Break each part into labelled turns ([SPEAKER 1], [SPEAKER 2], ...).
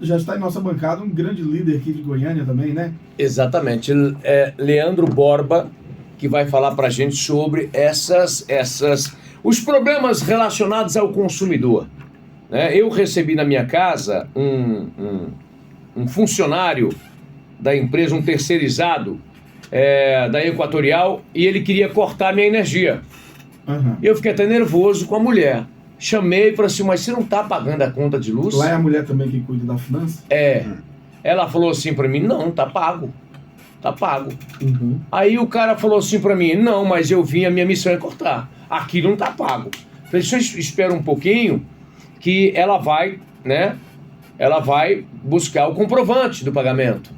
[SPEAKER 1] Já está em nossa bancada um grande líder aqui de Goiânia também, né?
[SPEAKER 2] Exatamente. É Leandro Borba, que vai falar para a gente sobre os problemas relacionados ao consumidor. Né? Eu recebi na minha casa um funcionário da empresa, um terceirizado da Equatorial, e ele queria cortar minha energia.
[SPEAKER 1] Uhum.
[SPEAKER 2] Eu fiquei até nervoso com a mulher. Chamei e falei assim, mas você não está pagando a conta de luz?
[SPEAKER 1] Lá é a mulher também que cuida da finança?
[SPEAKER 2] É. Ela falou assim para mim, não, tá pago. Tá pago.
[SPEAKER 1] Uhum.
[SPEAKER 2] Aí o cara falou assim para mim, não, mas eu vim, a minha missão é cortar. Aqui não tá pago. Falei, só espera um pouquinho que ela vai, né? Ela vai buscar o comprovante do pagamento.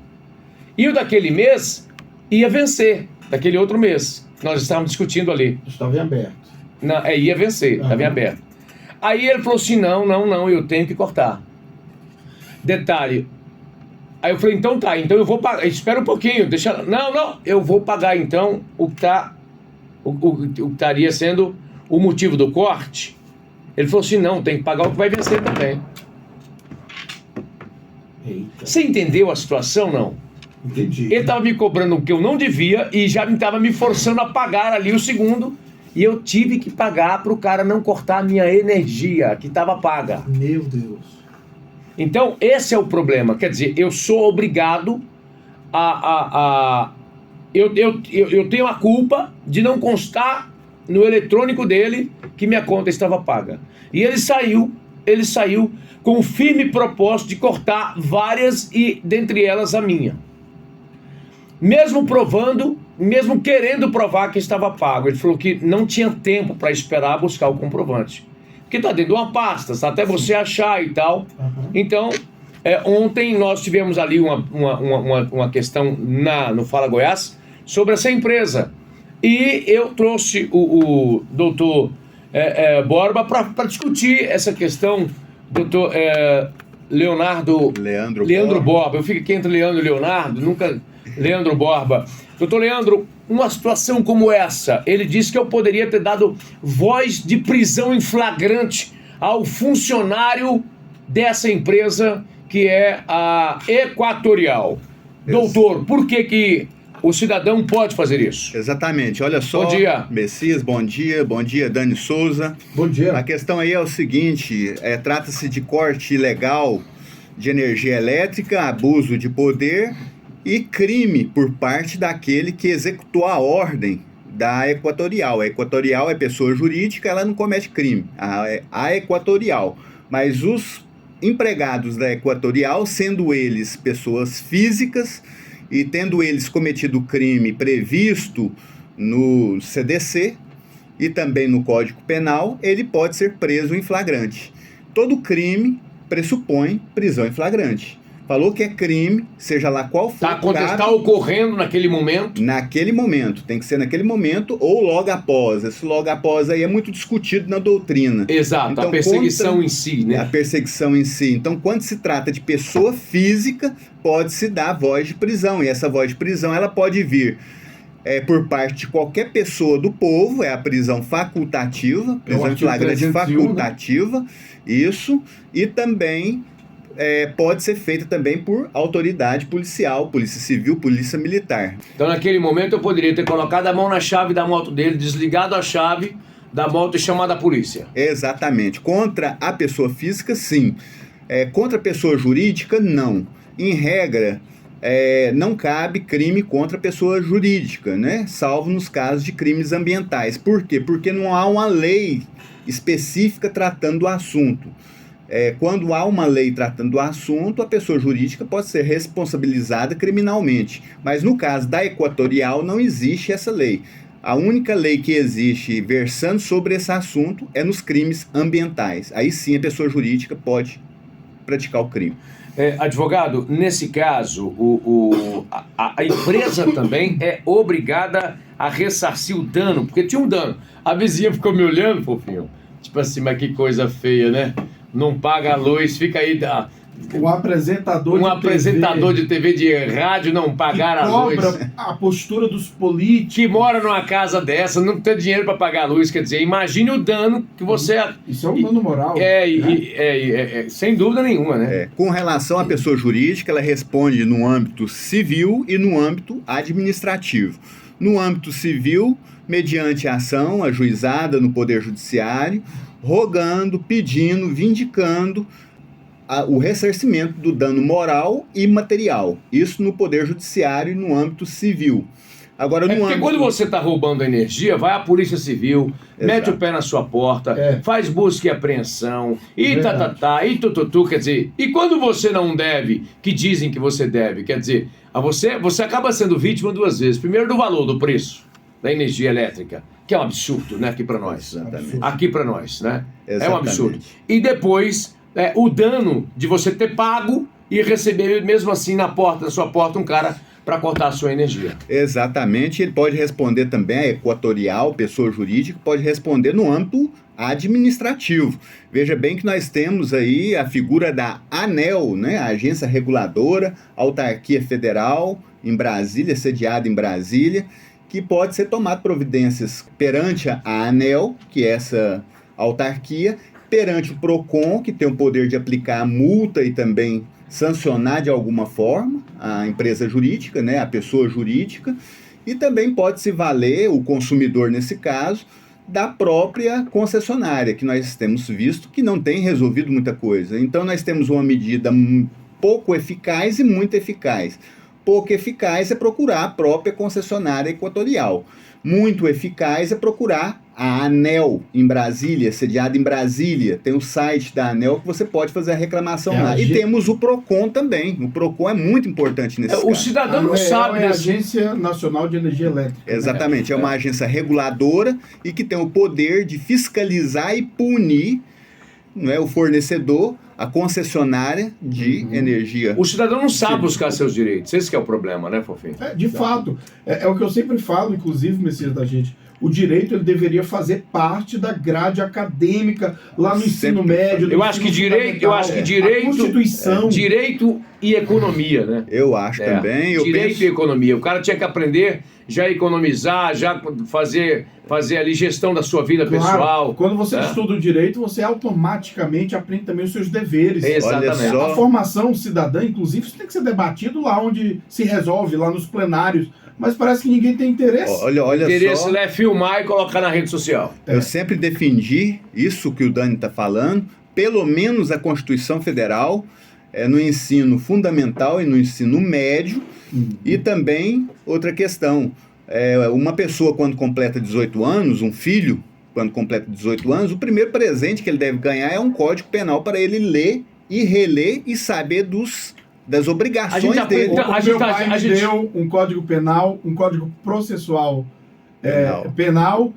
[SPEAKER 2] E o daquele mês ia vencer, daquele outro mês. Nós estávamos discutindo ali.
[SPEAKER 1] Estava em aberto.
[SPEAKER 2] Não, ia vencer, estava em aberto. Aí ele falou assim, não, eu tenho que cortar. Detalhe. Aí eu falei, então tá, então eu vou pagar, espera um pouquinho, deixa... Não, eu vou pagar então o que estaria sendo o motivo do corte. Ele falou assim, não, tem que pagar o que vai vencer também.
[SPEAKER 1] Eita.
[SPEAKER 2] Você entendeu a situação, não?
[SPEAKER 1] Entendi.
[SPEAKER 2] Ele estava me cobrando o que eu não devia e já estava me forçando a pagar ali o segundo. E eu tive que pagar para o cara não cortar a minha energia, que estava paga.
[SPEAKER 1] Meu Deus.
[SPEAKER 2] Então, esse é o problema. Quer dizer, eu sou obrigado eu tenho a culpa de não constar no eletrônico dele que minha conta estava paga. E ele saiu com o firme propósito de cortar várias e dentre elas a minha. Mesmo querendo provar que estava pago. Ele falou que não tinha tempo para esperar buscar o comprovante. Porque está dentro de uma pasta, até você achar e tal.
[SPEAKER 1] Uhum.
[SPEAKER 2] Então, ontem nós tivemos ali uma questão no Fala Goiás sobre essa empresa. E eu trouxe o doutor Borba para discutir essa questão, doutor Leandro Borba. Eu fico aqui entre Leandro e Leonardo, nunca... Leandro Borba. Doutor Leandro, uma situação como essa, ele disse que eu poderia ter dado voz de prisão em flagrante ao funcionário dessa empresa, que é a Equatorial. Doutor, por que o cidadão pode fazer isso?
[SPEAKER 3] Exatamente, olha só.
[SPEAKER 2] Bom dia.
[SPEAKER 3] Messias, bom dia, Dani Souza.
[SPEAKER 1] Bom dia.
[SPEAKER 3] A questão aí é o seguinte, trata-se de corte ilegal de energia elétrica, abuso de poder e crime por parte daquele que executou a ordem da Equatorial. A Equatorial é pessoa jurídica, ela não comete crime, a Equatorial. Mas os empregados da Equatorial, sendo eles pessoas físicas e tendo eles cometido crime previsto no CDC e também no Código Penal, ele pode ser preso em flagrante. Todo crime pressupõe prisão em flagrante. Falou que é crime, seja lá qual for o caso.
[SPEAKER 2] Está ocorrendo naquele momento?
[SPEAKER 3] Naquele momento, tem que ser naquele momento ou logo após. Esse logo após aí é muito discutido na doutrina.
[SPEAKER 2] Exato, então, a perseguição em si, né?
[SPEAKER 3] A perseguição em si. Então, quando se trata de pessoa física, pode-se dar voz de prisão. E essa voz de prisão, ela pode vir por parte de qualquer pessoa do povo, é a prisão facultativa, prisão em flagrante facultativa, né? Isso, e também... pode ser feita também por autoridade policial, polícia civil, polícia militar.
[SPEAKER 2] Então naquele momento eu poderia ter colocado a mão na chave da moto dele, desligado a chave da moto e chamado a polícia.
[SPEAKER 3] Exatamente. Contra a pessoa física, sim. Contra a pessoa jurídica, não. Em regra, não cabe crime contra a pessoa jurídica, né? Salvo nos casos de crimes ambientais. Por quê? Porque não há uma lei específica tratando do assunto. Quando há uma lei tratando do assunto, a pessoa jurídica pode ser responsabilizada criminalmente. Mas no caso da Equatorial não existe essa lei. A única lei que existe versando sobre esse assunto é nos crimes ambientais. Aí sim a pessoa jurídica pode praticar o crime.
[SPEAKER 2] Advogado, nesse caso, a empresa também é obrigada a ressarcir o dano, porque tinha um dano. A vizinha ficou me olhando, fofinho. Tipo assim, mas que coisa feia, né? Não paga a luz, fica aí
[SPEAKER 1] Um apresentador
[SPEAKER 2] de TV de rádio não pagar a luz.
[SPEAKER 1] Cobra a postura dos políticos.
[SPEAKER 2] Que mora numa casa dessa, não tem dinheiro para pagar a luz. Quer dizer, imagine o dano que você...
[SPEAKER 1] Isso é um dano moral.
[SPEAKER 2] Sem dúvida nenhuma, né?
[SPEAKER 3] Com relação à pessoa jurídica, ela responde no âmbito civil e no âmbito administrativo. No âmbito civil, mediante ação ajuizada no Poder Judiciário, rogando, pedindo, vindicando o ressarcimento do dano moral e material. Isso no Poder Judiciário e no âmbito civil. Agora, no
[SPEAKER 2] porque quando você está roubando energia, vai a Polícia Civil, mete o pé na sua porta, faz busca e apreensão, e e tututu, quer dizer, e quando você não deve, que dizem que você deve, quer dizer, você acaba sendo vítima duas vezes. Primeiro, do valor, do preço da energia elétrica, que é um absurdo, né, aqui para nós.
[SPEAKER 3] Exatamente.
[SPEAKER 2] Aqui para nós, né?
[SPEAKER 3] Exatamente.
[SPEAKER 2] É um absurdo. E depois, o dano de você ter pago e receber, mesmo assim, na sua porta, um cara para cortar a sua energia.
[SPEAKER 3] Exatamente. Ele pode responder também, a equatorial, pessoa jurídica, pode responder no âmbito administrativo. Veja bem que nós temos aí a figura da ANEEL, né, a Agência Reguladora, Autarquia Federal, em Brasília, sediada em Brasília, que pode ser tomado providências perante a ANEEL, que é essa autarquia, perante o PROCON, que tem o poder de aplicar a multa e também sancionar de alguma forma a empresa jurídica, né, a pessoa jurídica, e também pode se valer o consumidor, nesse caso, da própria concessionária, que nós temos visto que não tem resolvido muita coisa. Então nós temos uma medida pouco eficaz e muito eficaz. Pouco eficaz é procurar a própria concessionária equatorial. Muito eficaz é procurar a ANEEL em Brasília, sediada em Brasília. Tem o site da ANEEL que você pode fazer a reclamação lá. E temos o PROCON também. O PROCON é muito importante nesse caso.
[SPEAKER 2] O cidadão não sabe.
[SPEAKER 1] É a Agência Nacional de Energia Elétrica.
[SPEAKER 3] Exatamente. É uma agência reguladora e que tem o poder de fiscalizar e punir, não é, o fornecedor, a concessionária de energia.
[SPEAKER 2] O cidadão não sabe buscar seus direitos. Esse que é o problema, né, Fofinho?
[SPEAKER 1] De fato. É o que eu sempre falo, inclusive, Messias, da gente. O direito ele deveria fazer parte da grade acadêmica lá no ensino médio.
[SPEAKER 2] Eu acho que direito,
[SPEAKER 1] a Constituição,
[SPEAKER 2] direito e economia, né?
[SPEAKER 3] Eu acho também.
[SPEAKER 2] Direito e economia. O cara tinha que aprender já a economizar, já fazer ali gestão da sua vida pessoal.
[SPEAKER 1] Quando você estuda o direito, você automaticamente aprende também os seus deveres.
[SPEAKER 2] Exatamente.
[SPEAKER 1] A formação cidadã, inclusive, isso tem que ser debatido lá onde se resolve, lá nos plenários. Mas parece que ninguém tem interesse.
[SPEAKER 3] Olha
[SPEAKER 2] interesse
[SPEAKER 3] só.
[SPEAKER 2] É filmar e colocar na rede social.
[SPEAKER 3] Eu sempre defendi isso que o Dani está falando, pelo menos a Constituição Federal, no ensino fundamental e no ensino médio. E também outra questão, uma pessoa quando completa 18 anos, um filho quando completa 18 anos, o primeiro presente que ele deve ganhar é um código penal para ele ler e reler e saber das obrigações dele.
[SPEAKER 1] Meu pai me deu um código penal, um código processual penal,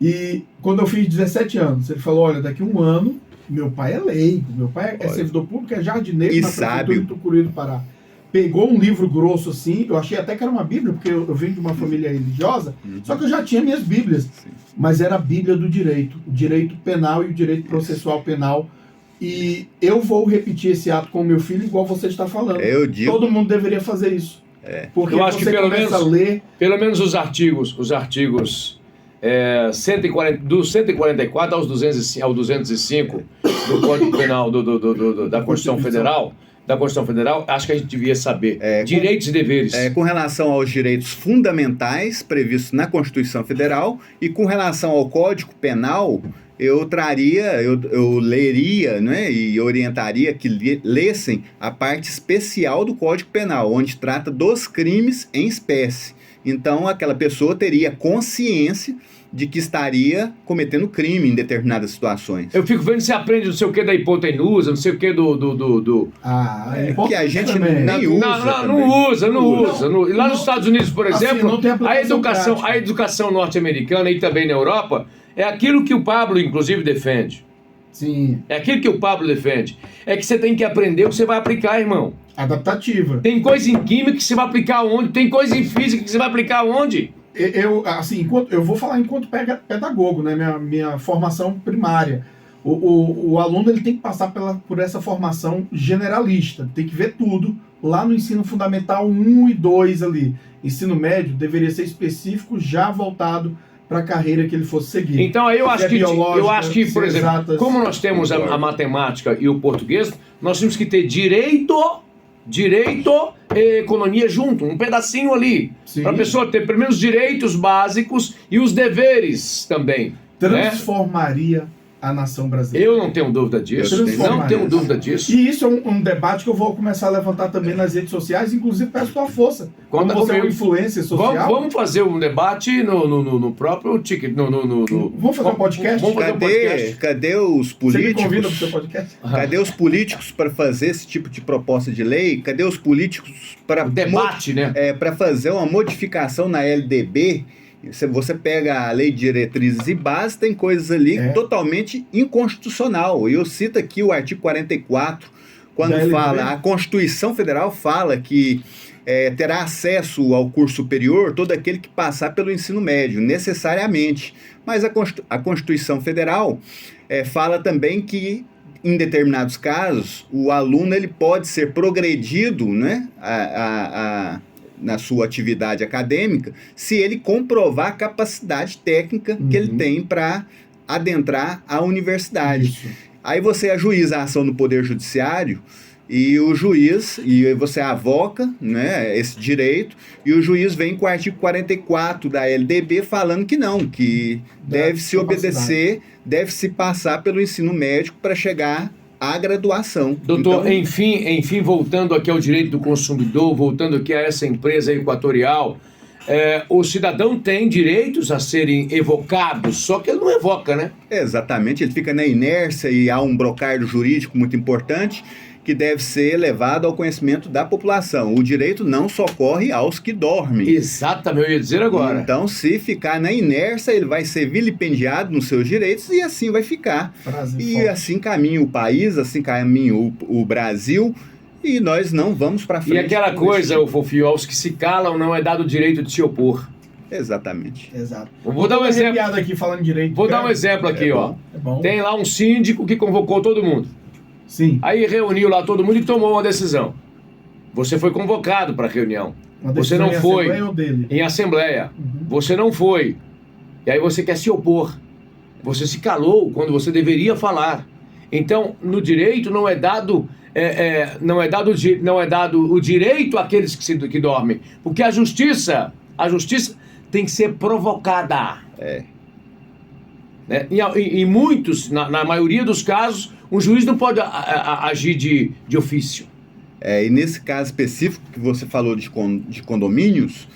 [SPEAKER 1] e quando eu fiz 17 anos, ele falou, olha, daqui a um ano, meu pai é leigo, meu pai é servidor público, é jardineiro
[SPEAKER 3] e
[SPEAKER 1] na prefeitura de Tucuruí do Pará. Pegou um livro grosso assim, eu achei até que era uma bíblia, porque eu venho de uma família religiosa, só que eu já tinha minhas bíblias, mas era a bíblia do direito, o direito penal e o direito processual penal. E eu vou repetir esse ato com o meu filho, igual você está falando. Todo mundo deveria fazer isso. Porque
[SPEAKER 2] eu acho que
[SPEAKER 1] começa a ler...
[SPEAKER 2] Pelo menos os artigos 140, do 144 ao 205 do Código Penal da Constituição Federal, acho que a gente devia saber. Direitos e deveres.
[SPEAKER 3] Com relação aos direitos fundamentais previstos na Constituição Federal e com relação ao Código Penal, eu leria, né, e orientaria que lessem a parte especial do Código Penal, onde trata dos crimes em espécie. Então, aquela pessoa teria consciência de que estaria cometendo crime em determinadas situações.
[SPEAKER 2] Eu fico vendo se aprende não sei o que da hipotenusa, não sei o que
[SPEAKER 3] que a gente nem usa.
[SPEAKER 2] Não usa. E lá nos Estados Unidos, por exemplo, a educação norte-americana e também na Europa é aquilo que o Pablo, inclusive, defende.
[SPEAKER 1] Sim.
[SPEAKER 2] É aquilo que o Pablo defende. É que você tem que aprender o que você vai aplicar, irmão.
[SPEAKER 1] Adaptativa.
[SPEAKER 2] Tem coisa em química que você vai aplicar onde? Tem coisa em física que você vai aplicar onde?
[SPEAKER 1] Eu vou falar enquanto pedagogo, né? Minha formação primária. O aluno ele tem que passar por essa formação generalista, tem que ver tudo lá no ensino fundamental 1 e 2 ali. Ensino médio deveria ser específico, já voltado para a carreira que ele fosse seguir.
[SPEAKER 2] Então aí eu acho que, por exemplo,
[SPEAKER 1] exatas,
[SPEAKER 2] como nós temos a matemática e o português, nós temos que ter direito e economia junto, um pedacinho ali, para a pessoa ter pelo menos direitos básicos e os deveres também.
[SPEAKER 1] Transformaria a nação brasileira.
[SPEAKER 2] Eu não tenho dúvida disso. Não tenho dúvida disso.
[SPEAKER 1] E isso é um debate que eu vou começar a levantar também nas redes sociais, inclusive peço tua força.
[SPEAKER 2] Conta
[SPEAKER 1] como você
[SPEAKER 2] comigo.
[SPEAKER 1] é uma influência social.
[SPEAKER 2] Vamos fazer um debate no próprio ticket.
[SPEAKER 1] Vamos fazer um podcast?
[SPEAKER 2] Vamos fazer um podcast.
[SPEAKER 3] Cadê os políticos?
[SPEAKER 1] Você me convida para o seu podcast?
[SPEAKER 3] Cadê os políticos para fazer esse tipo de proposta de lei? Cadê os políticos para
[SPEAKER 2] debate, né?
[SPEAKER 3] Para fazer uma modificação na LDB? Você pega a lei de diretrizes e bases, tem coisas ali totalmente inconstitucional. Eu cito aqui o artigo 44, quando fala, a Constituição Federal fala que terá acesso ao curso superior todo aquele que passar pelo ensino médio, necessariamente. Mas a Constituição Federal fala também que, em determinados casos, o aluno ele pode ser progredido, né, na sua atividade acadêmica, se ele comprovar a capacidade técnica que ele tem para adentrar a universidade. Isso. Aí você ajuiza a ação no Poder Judiciário e o juiz, e você avoca, né, esse direito, e o juiz vem com o artigo 44 da LDB falando que não, que deve-se obedecer, deve-se passar pelo ensino médico para chegar à graduação.
[SPEAKER 2] Doutor, então, enfim, voltando aqui ao direito do consumidor, voltando aqui a essa empresa equatorial, o cidadão tem direitos a serem evocados, só que ele não evoca, né?
[SPEAKER 3] Exatamente, ele fica na inércia e há um brocardo jurídico muito importante que deve ser levado ao conhecimento da população. O direito não socorre aos que dormem.
[SPEAKER 2] Exatamente, eu ia dizer agora.
[SPEAKER 3] Então, se ficar na inércia, ele vai ser vilipendiado nos seus direitos e assim vai ficar. Assim caminha o país, assim caminha o Brasil, e nós não vamos para frente.
[SPEAKER 2] E aquela coisa, o Fofio, aos que se calam não é dado o direito de se opor.
[SPEAKER 3] Exatamente.
[SPEAKER 1] Exato.
[SPEAKER 2] Vou dar um exemplo
[SPEAKER 1] aqui falando direito.
[SPEAKER 2] Vou dar um exemplo aqui, ó. Tem lá um síndico que convocou todo mundo.
[SPEAKER 1] Sim.
[SPEAKER 2] Aí reuniu lá todo mundo e tomou uma decisão. Você foi convocado para a reunião. Você não foi. Em assembleia. Você não foi. E aí você quer se opor. Você se calou quando você deveria falar. Então, no direito não é dado o direito àqueles que dormem, porque a justiça tem que ser provocada. Né? Em muitos, na maioria dos casos, um juiz não pode agir de ofício.
[SPEAKER 3] E nesse caso específico que você falou de condomínios,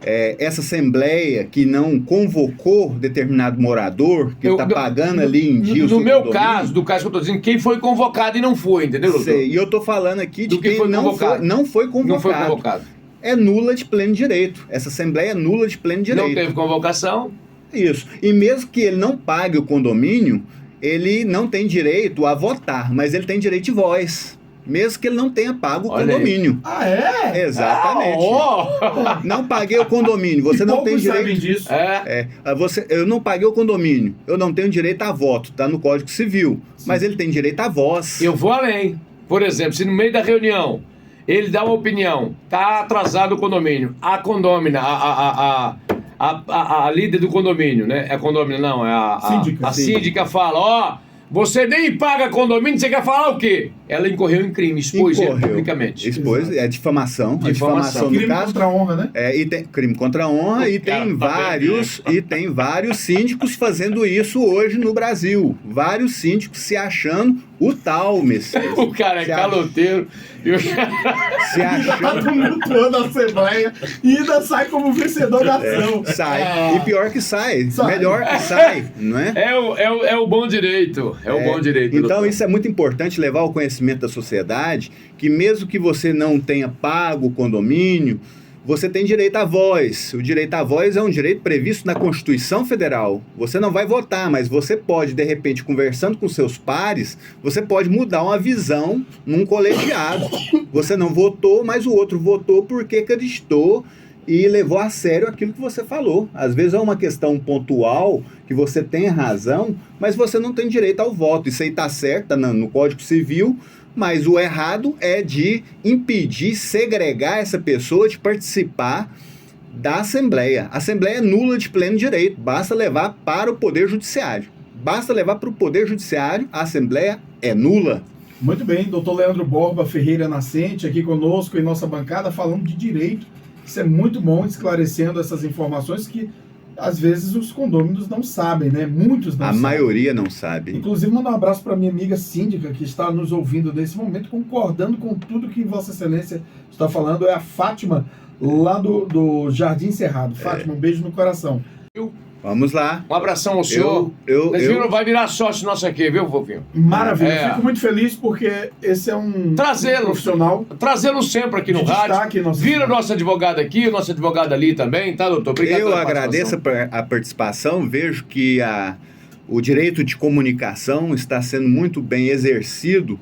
[SPEAKER 3] essa assembleia que não convocou determinado morador, que está pagando ali em dia
[SPEAKER 2] no meu caso, do caso que eu estou dizendo, quem foi convocado e não foi, entendeu, doutor?
[SPEAKER 3] E eu estou falando aqui de quem não foi convocado. É nula de pleno direito. Essa assembleia é nula de pleno direito.
[SPEAKER 2] Não teve convocação.
[SPEAKER 3] Isso. E mesmo que ele não pague o condomínio, ele não tem direito a votar, mas ele tem direito de voz. Mesmo que ele não tenha pago o condomínio.
[SPEAKER 1] Ah, é?
[SPEAKER 3] Exatamente. Não paguei o condomínio. Você não tem direito
[SPEAKER 1] disso.
[SPEAKER 3] Eu não paguei o condomínio. Eu não tenho direito a voto. Está no Código Civil. Sim. Mas ele tem direito a voz.
[SPEAKER 2] Eu vou além. Por exemplo, se no meio da reunião ele dá uma opinião, está atrasado o condomínio, a condômina, a líder do condomínio, né? É a condômina, não, é a síndica fala, você nem paga condomínio, você quer falar o quê? Ela incorreu em crime, expôs ele publicamente.
[SPEAKER 3] Expôs, é difamação. Difamação
[SPEAKER 1] crime contra a honra, né?
[SPEAKER 3] Crime contra a honra, e tem vários síndicos fazendo isso hoje no Brasil. Vários síndicos se achando o tal Messias.
[SPEAKER 2] O cara é caloteiro.
[SPEAKER 3] Se achando...
[SPEAKER 1] Tá tumultuando a assembleia e ainda sai como vencedor da ação.
[SPEAKER 3] Sai. E pior que sai. Melhor que sai, não é?
[SPEAKER 2] É o bom direito. O bom direito.
[SPEAKER 3] Então,
[SPEAKER 2] doutor.
[SPEAKER 3] Isso é muito importante, levar ao conhecimento da sociedade, que mesmo que você não tenha pago o condomínio, você tem direito à voz. O direito à voz é um direito previsto na Constituição Federal. Você não vai votar, mas você pode, de repente, conversando com seus pares, você pode mudar uma visão num colegiado. Você não votou, mas o outro votou porque acreditou e levou a sério aquilo que você falou. Às vezes é uma questão pontual, que você tem razão, mas você não tem direito ao voto. Isso aí está certo, tá no Código Civil, mas o errado é de impedir, segregar essa pessoa de participar da Assembleia. A Assembleia é nula de pleno direito, basta levar para o Poder Judiciário. Basta levar para o Poder Judiciário, a Assembleia é nula.
[SPEAKER 1] Muito bem, doutor Leandro Borba Ferreira Nascente aqui conosco em nossa bancada falando de direito. Isso é muito bom, esclarecendo essas informações que às vezes os condôminos não sabem, né? Muitos não sabem.
[SPEAKER 3] A maioria não sabe.
[SPEAKER 1] Inclusive, mandar um abraço para minha amiga síndica que está nos ouvindo nesse momento, concordando com tudo que Vossa Excelência está falando. É a Fátima, lá do Jardim Cerrado. Fátima, um beijo no coração.
[SPEAKER 3] Vamos lá.
[SPEAKER 2] Um abração ao senhor. Vai virar sócio nosso aqui, viu, Fofinho?
[SPEAKER 1] Maravilha. Fico muito feliz porque esse é um profissional.
[SPEAKER 2] Trazê-lo sempre aqui no rádio. Vira o nosso advogado aqui, o nosso advogado ali também, tá, doutor? Obrigado.
[SPEAKER 3] Eu agradeço a participação. Vejo que o direito de comunicação está sendo muito bem exercido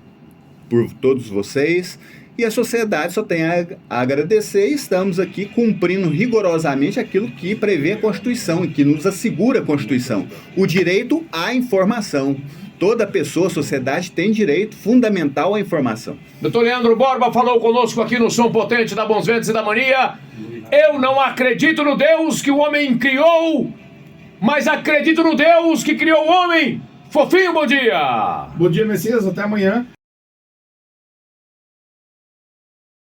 [SPEAKER 3] por todos vocês. E a sociedade só tem a agradecer, e estamos aqui cumprindo rigorosamente aquilo que prevê a Constituição e que nos assegura a Constituição. O direito à informação. Toda pessoa, sociedade, tem direito fundamental à informação.
[SPEAKER 2] Doutor Leandro Borba falou conosco aqui no Som Potente da Bons Ventos e da Mania. Eu não acredito no Deus que o homem criou, mas acredito no Deus que criou o homem. Fofinho, bom dia!
[SPEAKER 1] Bom dia, Messias. Até amanhã.